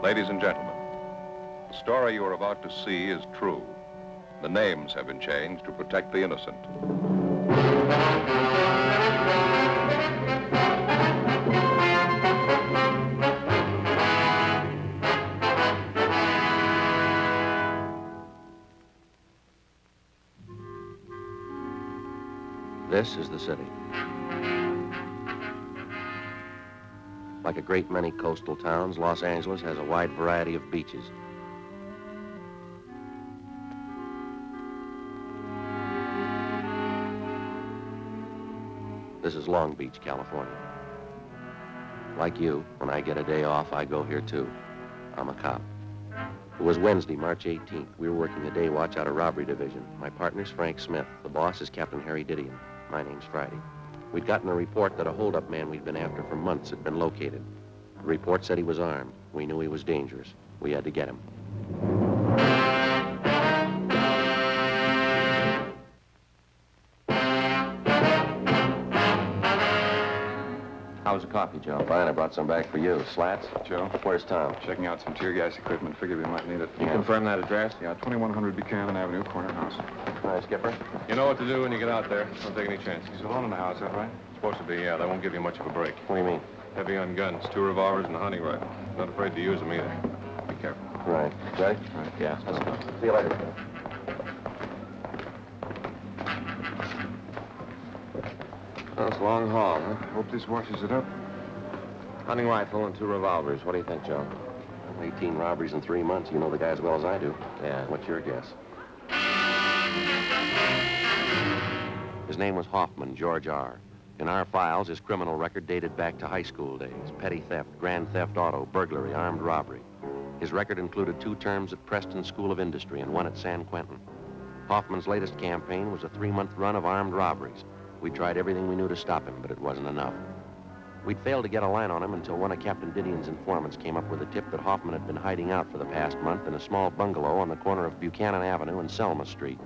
Ladies and gentlemen, the story you are about to see is true. The names have been changed to protect the innocent. This is the city. Like a great many coastal towns, Los Angeles has a wide variety of beaches. This is Long Beach, California. Like you, when I get a day off, I go here too. I'm a cop. It was Wednesday, March 18th. We were working a day watch out of Robbery Division. My partner's Frank Smith. The boss is Captain Harry Didion. My name's Friday. We'd gotten a report that a holdup man we'd been after for months had been located. The report said he was armed. We knew he was dangerous. We had to get him. How's the coffee, Joe? Fine, I brought some back for you. Slats? Joe? Where's Tom? Checking out some tear gas equipment. Figured we might need it. You confirm that address? Yeah, 2100 Buchanan Avenue, corner house. All right, Skipper. You know what to do when you get out there. Don't take any chances. He's alone in the house, is that right? Supposed to be, yeah. That won't give you much of a break. What do you mean? Heavy on guns, 2 revolvers and a hunting rifle. Not afraid to use them either. Be careful. Right. Ready? Right. Yeah, let's go. See you later. Well, it's a long haul, huh? Hope this washes it up. Hunting rifle and 2 revolvers. What do you think, Joe? 18 robberies in 3 months. You know the guy as well as I do. Yeah. What's your guess? His name was Hoffman, George R. In our files, his criminal record dated back to high school days. Petty theft, grand theft auto, burglary, armed robbery. His record included 2 terms at Preston School of Industry and 1 at San Quentin. Hoffman's latest campaign was a 3-month run of armed robberies. We tried everything we knew to stop him, but it wasn't enough. We'd failed to get a line on him until one of Captain Didion's informants came up with a tip that Hoffman had been hiding out for the past month in a small bungalow on the corner of Buchanan Avenue and Selma Street.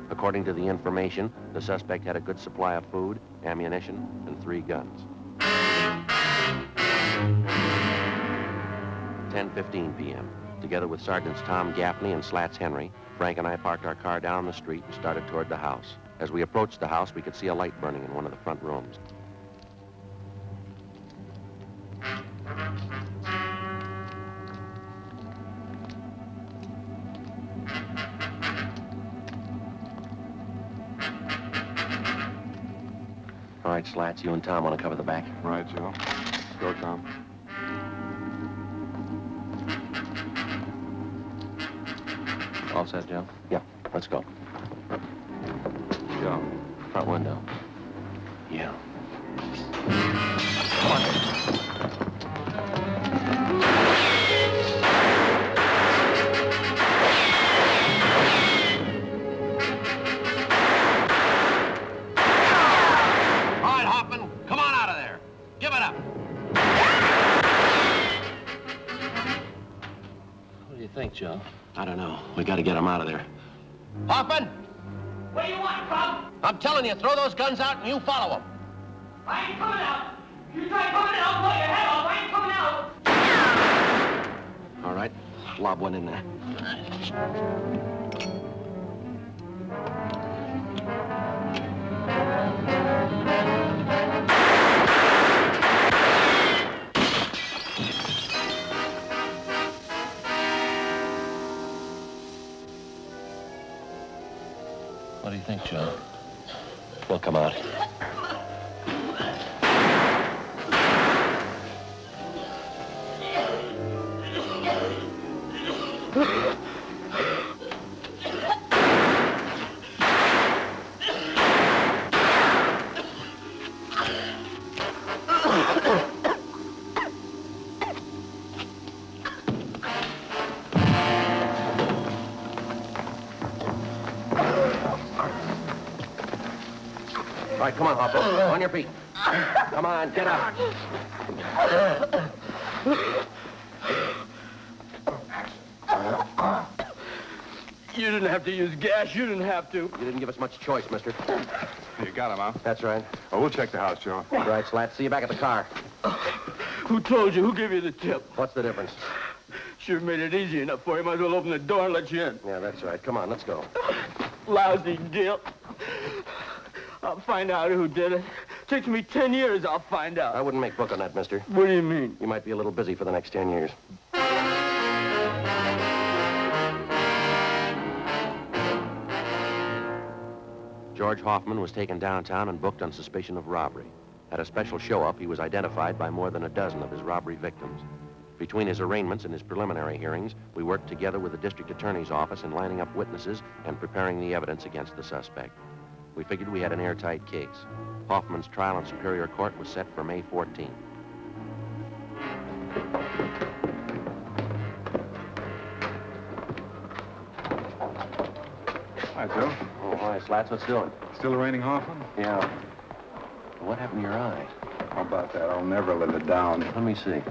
According to the information, the suspect had a good supply of food, ammunition, and 3 guns. 10:15 p.m. Together with Sergeants Tom Gaffney and Slats Henry, Frank and I parked our car down the street and started toward the house. As we approached the house, we could see a light burning in one of the front rooms. All right, Slats, you and Tom want to cover the back? Right, Joe. Let's go, Tom. All set, Joe? Yeah, let's go. Joe. Front window. Yeah. Come on. All right, Hoffman, come on out of there. Give it up. What do you think, Joe? I don't know. We got to get him out of there. Hoffman! What do you want, Bob? I'm telling you, throw those guns out and you follow them. I ain't coming out. You try coming in, I'll blow your head off. I ain't coming out. All right, lob one in there. What do you think, Joe? We'll come out. All right, come on, Hopper. On your feet. Come on, get up. You didn't have to use gas. You didn't have to. You didn't give us much choice, mister. You got him, huh? That's right. Oh, we'll check the house, Joe. Right, Slat. See you back at the car. Who told you? Who gave you the tip? What's the difference? Sure made it easy enough for you. Might as well open the door and let you in. Yeah, that's right. Come on, let's go. Lousy deal. I'll find out who did it. Takes me 10 years, I'll find out. I wouldn't make book on that, mister. What do you mean? You might be a little busy for the next 10 years. George Hoffman was taken downtown and booked on suspicion of robbery. At a special show-up, he was identified by more than a dozen of his robbery victims. Between his arraignments and his preliminary hearings, we worked together with the district attorney's office in lining up witnesses and preparing the evidence against the suspect. We figured we had an airtight case. Hoffman's trial in Superior Court was set for May 14th. Hi, Joe. Oh, hi, Slats. What's doing? Still arraigning Hoffman? Yeah. What happened to your eye? How about that? I'll never live it down. Let me see.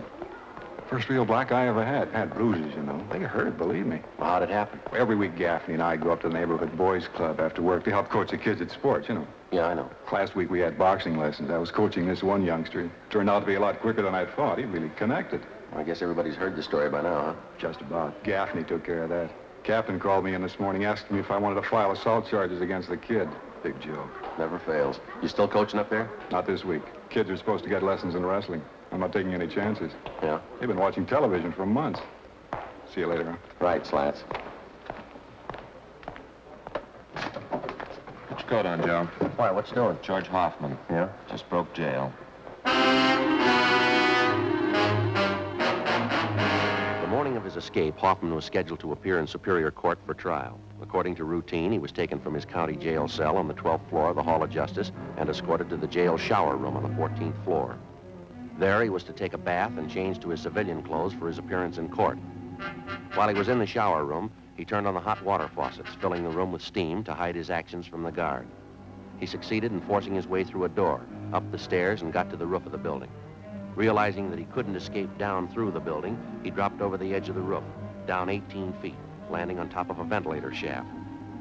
First real black eye I ever had. Had bruises, you know. They hurt, believe me. Well, how'd it happen? Every week, Gaffney and I go up to the neighborhood boys' club after work to help coach the kids at sports, you know. Yeah, I know. Last week we had boxing lessons. I was coaching this one youngster. He turned out to be a lot quicker than I thought. He really connected. I guess everybody's heard the story by now, huh? Just about. Gaffney took care of that. Captain called me in this morning, asking me if I wanted to file assault charges against the kid. Big joke. Never fails. You still coaching up there? Not this week. Kids are supposed to get lessons in wrestling. I'm not taking any chances. Yeah? They've been watching television for months. See you later, huh? Right, Slats. Put your coat on, Joe. Why, what's doing? George Hoffman. Yeah? Just broke jail. The morning of his escape, Hoffman was scheduled to appear in Superior Court for trial. According to routine, he was taken from his county jail cell on the 12th floor of the Hall of Justice and escorted to the jail shower room on the 14th floor. There, he was to take a bath and change to his civilian clothes for his appearance in court. While he was in the shower room, he turned on the hot water faucets, filling the room with steam to hide his actions from the guard. He succeeded in forcing his way through a door, up the stairs, and got to the roof of the building. Realizing that he couldn't escape down through the building, he dropped over the edge of the roof, down 18 feet, landing on top of a ventilator shaft.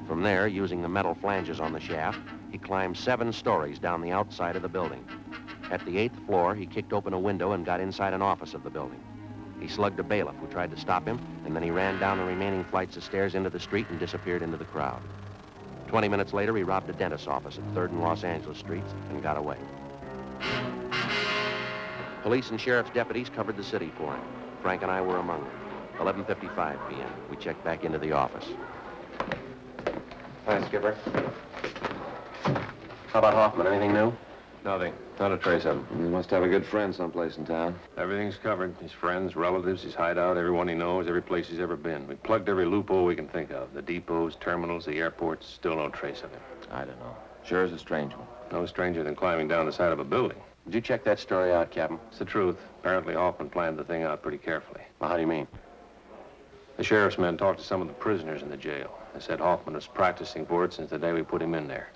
From there, using the metal flanges on the shaft, he climbed 7 stories down the outside of the building. At the 8th floor, he kicked open a window and got inside an office of the building. He slugged a bailiff who tried to stop him, and then he ran down the remaining flights of stairs into the street and disappeared into the crowd. 20 minutes later, he robbed a dentist's office at 3rd and Los Angeles Streets and got away. Police and sheriff's deputies covered the city for him. Frank and I were among them. 11:55 p.m. We checked back into the office. Hi, Skipper. How about Hoffman? Anything new? Nothing. Not a trace of him. He must have a good friend someplace in town. Everything's covered. His friends, relatives, his hideout, everyone he knows, every place he's ever been. We plugged every loophole we can think of. The depots, terminals, the airports. Still no trace of him. I don't know. Sure is a strange one. No stranger than climbing down the side of a building. Did you check that story out, Captain? It's the truth. Apparently Hoffman planned the thing out pretty carefully. Well, how do you mean? The sheriff's men talked to some of the prisoners in the jail. They said Hoffman was practicing for it since the day we put him in there.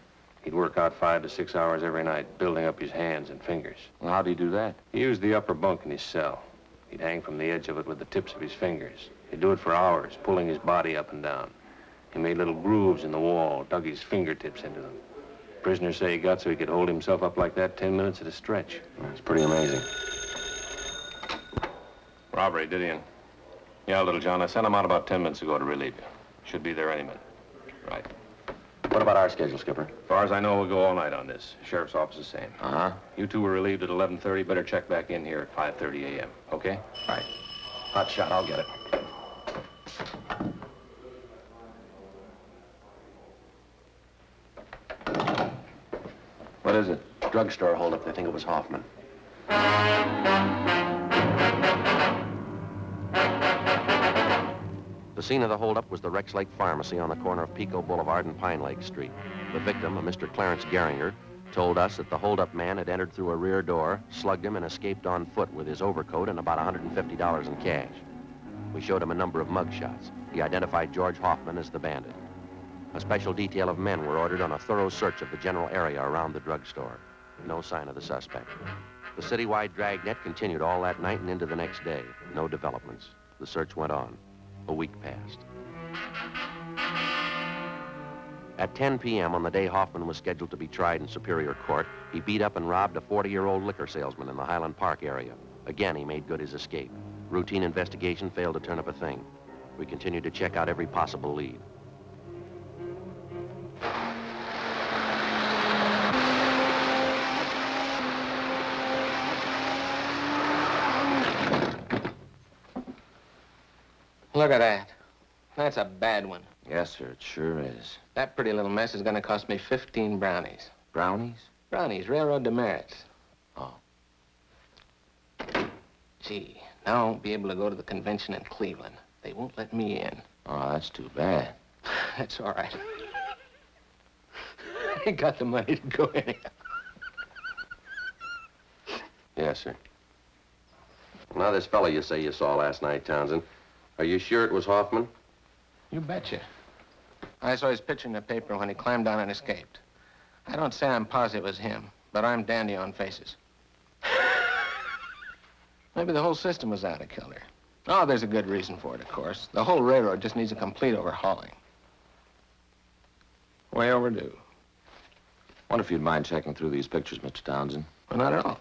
He'd work out 5 to 6 hours every night, building up his hands and fingers. Well, how'd he do that? He used the upper bunk in his cell. He'd hang from the edge of it with the tips of his fingers. He'd do it for hours, pulling his body up and down. He made little grooves in the wall, dug his fingertips into them. Prisoners say he got so he could hold himself up like that 10 minutes at a stretch. It's pretty amazing. Robbery, did he? Yeah, little John. I sent him out about 10 minutes ago to relieve you. Should be there any minute. Right. What about our schedule, Skipper? As far as I know, we'll go all night on this. Sheriff's office the same. Uh-huh. You two were relieved at 11:30. Better check back in here at 5:30 a.m., okay? Right. Hot shot. I'll get it. What is it? Drugstore holdup. They think it was Hoffman. The scene of the holdup was the Rex Lake Pharmacy on the corner of Pico Boulevard and Pine Lake Street. The victim, a Mr. Clarence Geringer, told us that the holdup man had entered through a rear door, slugged him, and escaped on foot with his overcoat and about $150 in cash. We showed him a number of mugshots. He identified George Hoffman as the bandit. A special detail of men were ordered on a thorough search of the general area around the drugstore. No sign of the suspect. The citywide Dragnet continued all that night and into the next day. No developments. The search went on. A week passed. At 10 p.m. on the day Hoffman was scheduled to be tried in Superior Court, he beat up and robbed a 40-year-old liquor salesman in the Highland Park area. Again, he made good his escape. Routine investigation failed to turn up a thing. We continued to check out every possible lead. Look at that. That's a bad one. Yes, sir, it sure is. That pretty little mess is going to cost me 15 brownies. Brownies? Brownies, railroad demerits. Oh. Gee, now I won't be able to go to the convention in Cleveland. They won't let me in. Oh, that's too bad. That's all right. I ain't got the money to go anyhow. Yes, sir. Now, this fellow you say you saw last night, Townsend, are you sure it was Hoffman? You betcha. I saw his picture in the paper when he climbed down and escaped. I don't say I'm positive it was him, but I'm dandy on faces. Maybe the whole system was out of kilter. Oh, there's a good reason for it, of course. The whole railroad just needs a complete overhauling. Way overdue. Wonder if you'd mind checking through these pictures, Mr. Townsend. Well, not at all.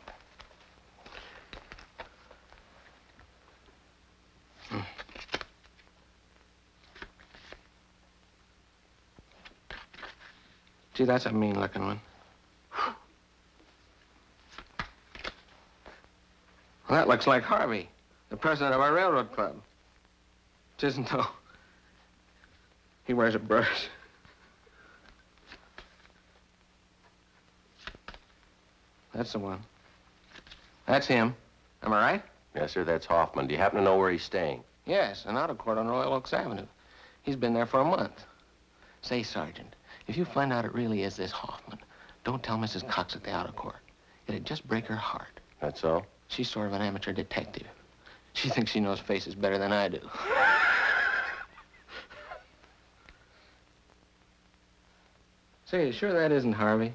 Gee, that's a mean-looking one. Well, that looks like Harvey, the president of our railroad club. It isn't, though. He wears a brush. That's the one. That's him. Am I right? Yes, sir, that's Hoffman. Do you happen to know where he's staying? Yes, an auto court on Royal Oaks Avenue. He's been there for a month. Say, Sergeant, if you find out it really is this Hoffman, don't tell Mrs. Cox at the auto court. It'd just break her heart. That's so? She's sort of an amateur detective. She thinks she knows faces better than I do. Say, you sure that isn't Harvey?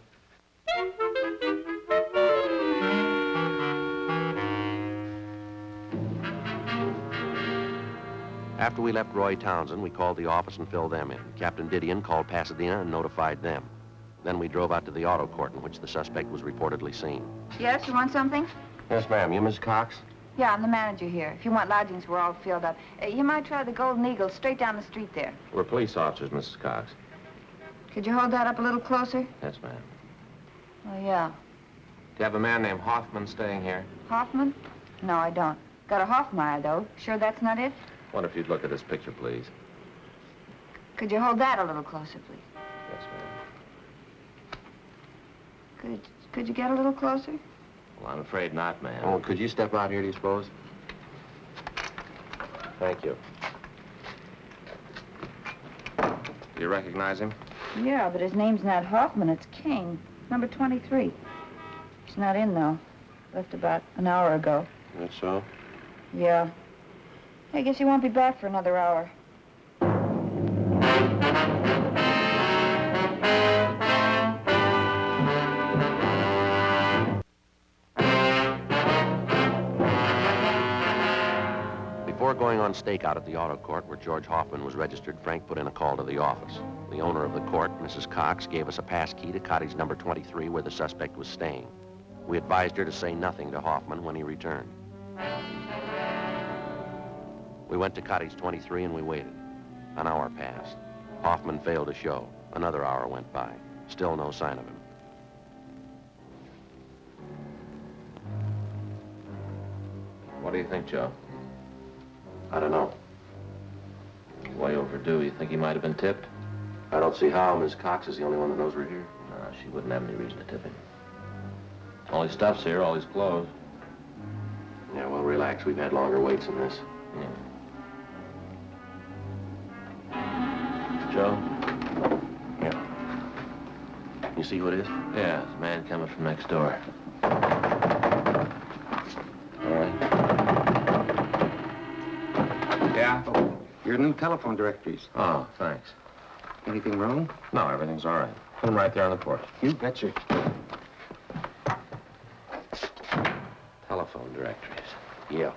After we left Roy Townsend, we called the office and filled them in. Captain Didion called Pasadena and notified them. Then we drove out to the auto court in which the suspect was reportedly seen. Yes, you want something? Yes, ma'am. You Miss Cox? Yeah, I'm the manager here. If you want lodgings, we're all filled up. You might try the Golden Eagle straight down the street there. We're police officers, Mrs. Cox. Could you hold that up a little closer? Yes, ma'am. Oh, yeah. Do you have a man named Hoffman staying here? Hoffman? No, I don't. Got a Hoffmeyer, though. Sure that's not it? Wonder if you'd look at this picture, please. Could you hold that a little closer, please? Yes, ma'am. Could you get a little closer? Well, I'm afraid not, ma'am. Oh, could you step out here, do you suppose? Thank you. Do you recognize him? Yeah, but his name's not Hoffman. It's King. Number 23. He's not in, though. Left about an hour ago. That's so? Yeah. I guess he won't be back for another hour. Before going on stakeout at the auto court where George Hoffman was registered, Frank put in a call to the office. The owner of the court, Mrs. Cox, gave us a pass key to cottage number 23 where the suspect was staying. We advised her to say nothing to Hoffman when he returned. We went to cottage 23 and we waited. An hour passed. Hoffman failed to show. Another hour went by. Still no sign of him. What do you think, Joe? I don't know. Way overdue. You think he might have been tipped? I don't see how. Miss Cox is the only one that knows we're here. No, she wouldn't have any reason to tip him. All his stuff's here, all his clothes. Yeah, well, relax. We've had longer waits than this. Yeah. Joe? Yeah. You see who it is? Yeah, there's a man coming from next door. All right. Yeah? Oh, your new telephone directories. Oh, thanks. Anything wrong? No, everything's all right. Put him right there on the porch. You betcha. Telephone directories. Yeah.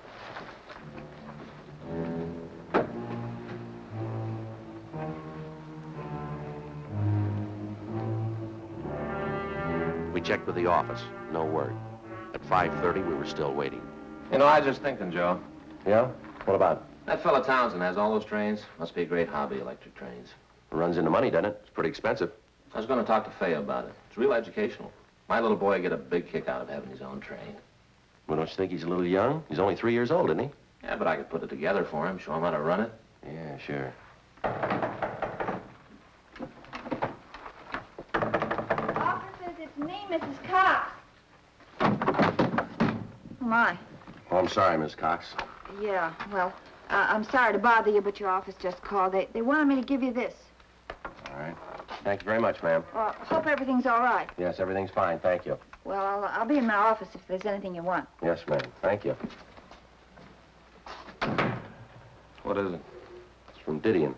checked with the office. No word. At 5:30, we were still waiting. You know, I was just thinking, Joe. Yeah? What about? That fella Townsend has all those trains. Must be a great hobby, electric trains. It runs into money, doesn't it? It's pretty expensive. I was going to talk to Fay about it. It's real educational. My little boy would get a big kick out of having his own train. Well, don't you think he's a little young? He's only 3 years old, isn't he? Yeah, but I could put it together for him, show him how to run it. Yeah, sure. Officers, it's me, Mrs. Cox. Who am I? Oh, I'm sorry, Miss Cox. Yeah, well, I'm sorry to bother you, but your office just called. They wanted me to give you this. All right. Thank you very much, ma'am. Hope everything's all right. Yes, everything's fine. Thank you. Well, I'll be in my office if there's anything you want. Yes, ma'am. Thank you. What is it? It's from Didion.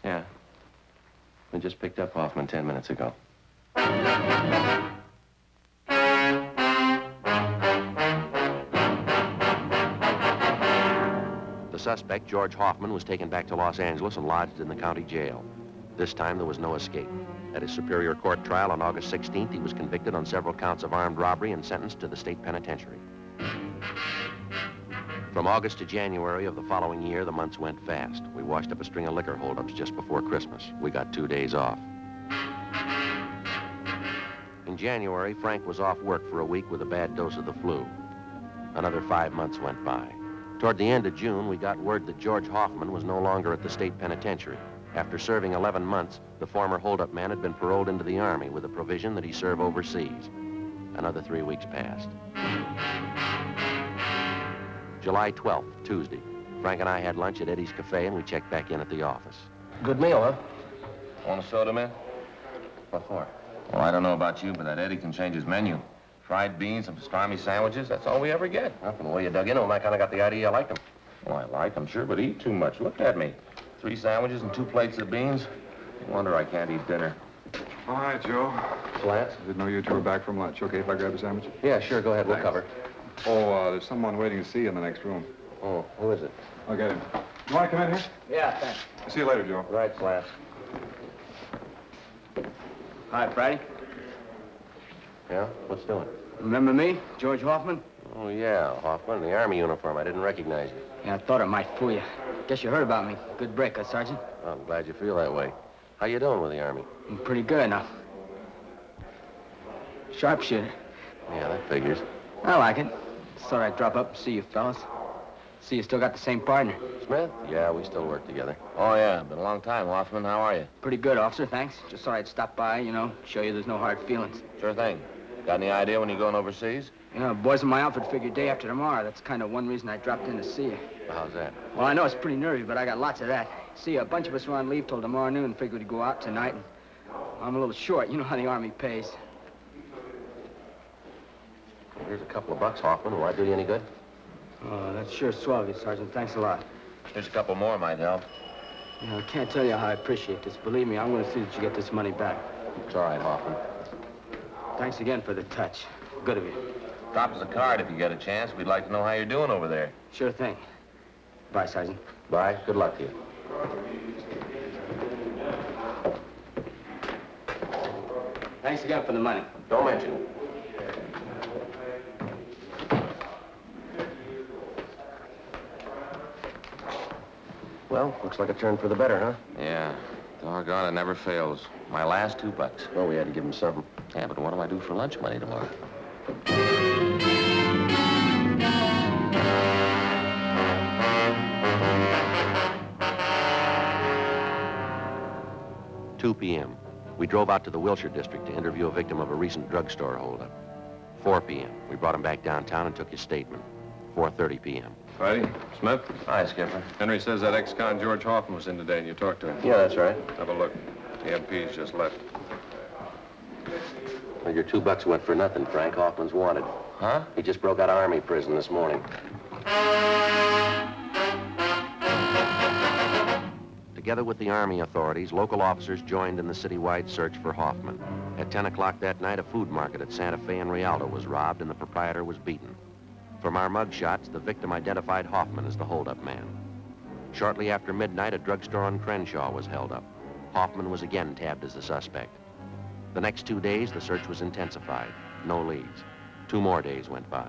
Yeah. We just picked up Hoffman 10 minutes ago. The suspect, George Hoffman, was taken back to Los Angeles and lodged in the county jail. This time, there was no escape. At his Superior Court trial on August 16th, he was convicted on several counts of armed robbery and sentenced to the state penitentiary. From August to January of the following year, the months went fast. We washed up a string of liquor holdups just before Christmas. We got 2 days off. In January, Frank was off work for a week with a bad dose of the flu. Another 5 months went by. Toward the end of June, we got word that George Hoffman was no longer at the state penitentiary. After serving 11 months, the former holdup man had been paroled into the Army with a provision that he serve overseas. Another 3 weeks passed. July 12th, Tuesday. Frank and I had lunch at Eddie's Cafe, and we checked back in at the office. Good meal, huh? Want a soda, man? What for? Well, I don't know about you, but that Eddie can change his menu. Fried beans and pastrami sandwiches, that's all we ever get. Well, from the way you dug into him, I kind of got the idea you liked him. Well, I like them, sure, but eat too much. Look at me. 3 sandwiches and 2 plates of beans. No wonder I can't eat dinner. All right, Joe. Slats? Didn't know you two were back from lunch. Okay if I grab a sandwich? Yeah, sure. Go ahead. We'll Thanks. cover. Oh, there's someone waiting to see you in the next room. Oh, who is it? I'll get him. You want to come in here? Yeah, thanks. See you later, Joe. Right, Slats. Hi, Friday. Yeah? What's doing? Remember me, George Hoffman? Oh, yeah, Hoffman, in the Army uniform. I didn't recognize you. Yeah, I thought it might fool you. Guess you heard about me. Good break, huh, Sergeant? Well, I'm glad you feel that way. How you doing with the Army? I'm pretty good now. Sharpshooter. Yeah, that figures. I like it. Thought I'd drop up and see you fellas. See you still got the same partner. Smith? Yeah, we still work together. Oh, yeah, been a long time, Hoffman. How are you? Pretty good, officer, thanks. Just thought I'd stop by, you know, show you there's no hard feelings. Sure thing. Got any idea when you're going overseas? You know, boys in my outfit figure day after tomorrow. That's kind of one reason I dropped in to see you. How's that? Well, I know it's pretty nervy, but I got lots of that. See, a bunch of us were on leave till tomorrow noon and figured we'd go out tonight, and I'm a little short. You know how the Army pays. Here's a couple of bucks, Hoffman. Will I do you any good? Oh, that's sure swell of you, Sergeant. Thanks a lot. Here's a couple more might help. You know, I can't tell you how I appreciate this. Believe me, I'm going to see that you get this money back. It's all right, Hoffman. Thanks again for the touch. Good of you. Drop us a card if you get a chance. We'd like to know how you're doing over there. Sure thing. Bye, Sergeant. Bye. Good luck to you. Thanks again for the money. Don't mention it. Well, looks like a turn for the better, huh? Yeah. Doggone, it never fails. My last $2. Well, we had to give him something. Yeah, but what do I do for lunch money tomorrow? 2 p.m. We drove out to the Wilshire district to interview a victim of a recent drugstore holdup. 4 p.m. We brought him back downtown and took his statement. 4:30 p.m. Friday, Smith? Hi, Skipper. Henry says that ex-con George Hoffman was in today and you talked to him. Yeah, that's right. Have a look. The MP's just left. Well, your $2 went for nothing, Frank. Hoffman's wanted. Huh? He just broke out of Army prison this morning. Together with the Army authorities, local officers joined in the citywide search for Hoffman. At 10 o'clock that night, a food market at Santa Fe and Rialto was robbed and the proprietor was beaten. From our mug shots, the victim identified Hoffman as the holdup man. Shortly after midnight, a drugstore on Crenshaw was held up. Hoffman was again tabbed as the suspect. The next 2 days, the search was intensified. No leads. 2 more days went by.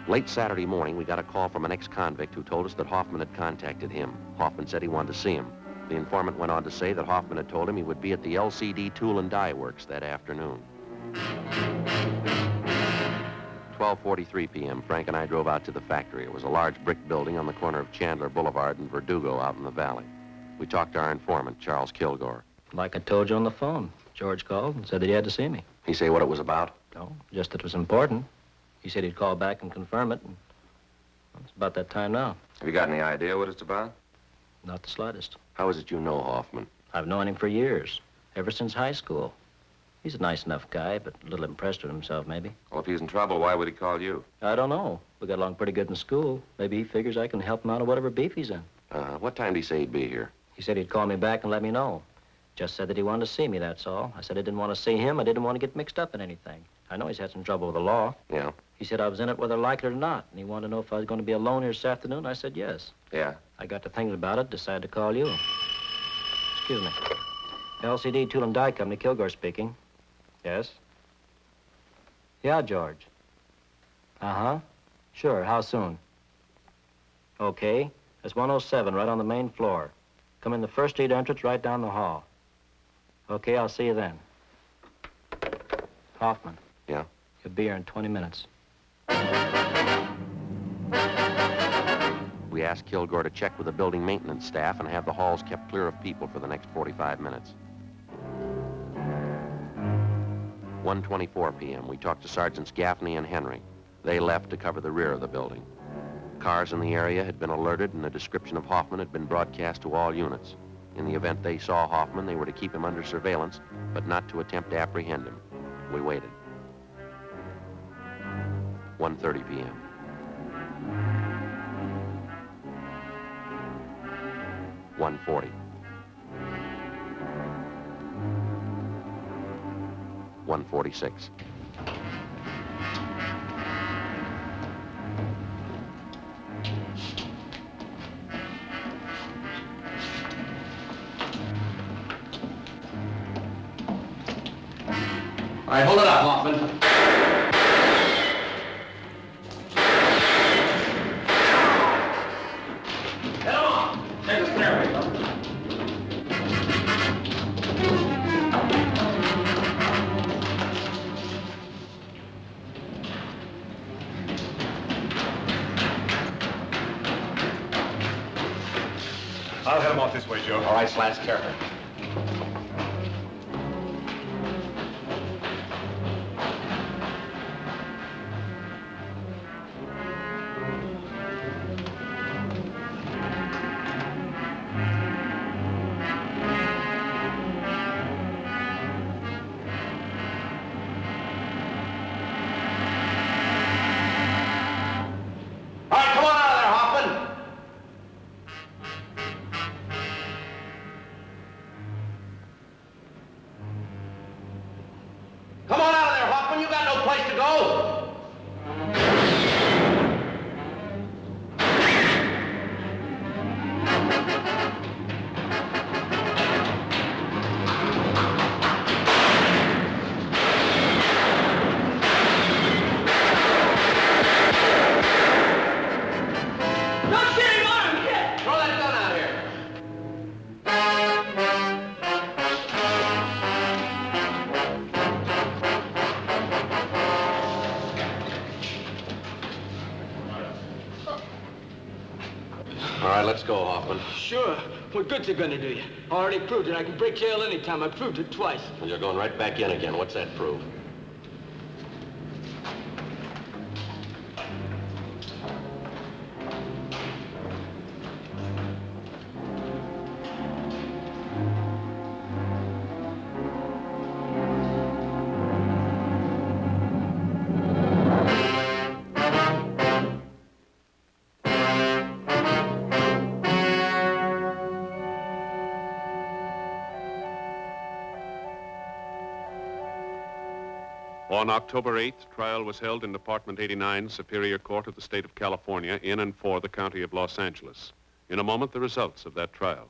Late Saturday morning, we got a call from an ex-convict who told us that Hoffman had contacted him. Hoffman said he wanted to see him. The informant went on to say that Hoffman had told him he would be at the LCD Tool and Die Works that afternoon. 12:43 p.m., Frank and I drove out to the factory. It was a large brick building on the corner of Chandler Boulevard and Verdugo out in the valley. We talked to our informant, Charles Kilgore. Like I told you on the phone. George called and said that he had to see me. He say what it was about? No, just that it was important. He said he'd call back and confirm it, and well, it's about that time now. Have you got any idea what it's about? Not the slightest. How is it you know Hoffman? I've known him for years, ever since high school. He's a nice enough guy, but a little impressed with himself, maybe. Well, if he's in trouble, why would he call you? I don't know. We got along pretty good in school. Maybe he figures I can help him out of whatever beef he's in. What time did he say he'd be here? He said he'd call me back and let me know. Just said that he wanted to see me, that's all. I said I didn't want to see him. I didn't want to get mixed up in anything. I know he's had some trouble with the law. Yeah? He said I was in it whether I liked it or not, and he wanted to know if I was going to be alone here this afternoon. I said yes. Yeah? I got to thinking about it, decided to call you. Excuse me. LCD Tool and Die Company, Kilgore speaking. Yes? Yeah, George. Uh-huh. Sure, how soon? Okay. It's 107, right on the main floor. Come in the first street entrance, right down the hall. Okay, I'll see you then. Hoffman. Yeah? He'll be here in 20 minutes. We asked Kilgore to check with the building maintenance staff and have the halls kept clear of people for the next 45 minutes. 1:24 p.m. We talked to Sergeants Gaffney and Henry. They left to cover the rear of the building. Cars in the area had been alerted, and the description of Hoffman had been broadcast to all units. In the event they saw Hoffman, they were to keep him under surveillance, but not to attempt to apprehend him. We waited. 1:30 p.m. $1:40. 1:46. All right, hold it up, Hoffman. Head on. Take the stairway. I'll head him off this way, Joe. All right, Slats, careful. Let's go, Hoffman. Sure. What good's it gonna do you? I already proved it. I can break jail anytime. I proved it twice. Well, you're going right back in again. What's that prove? On October 8th, trial was held in Department 89, Superior Court of the State of California, in and for the County of Los Angeles. In a moment, the results of that trial.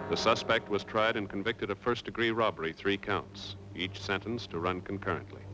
The suspect was tried and convicted of first-degree robbery, 3 counts, each sentenced to run concurrently.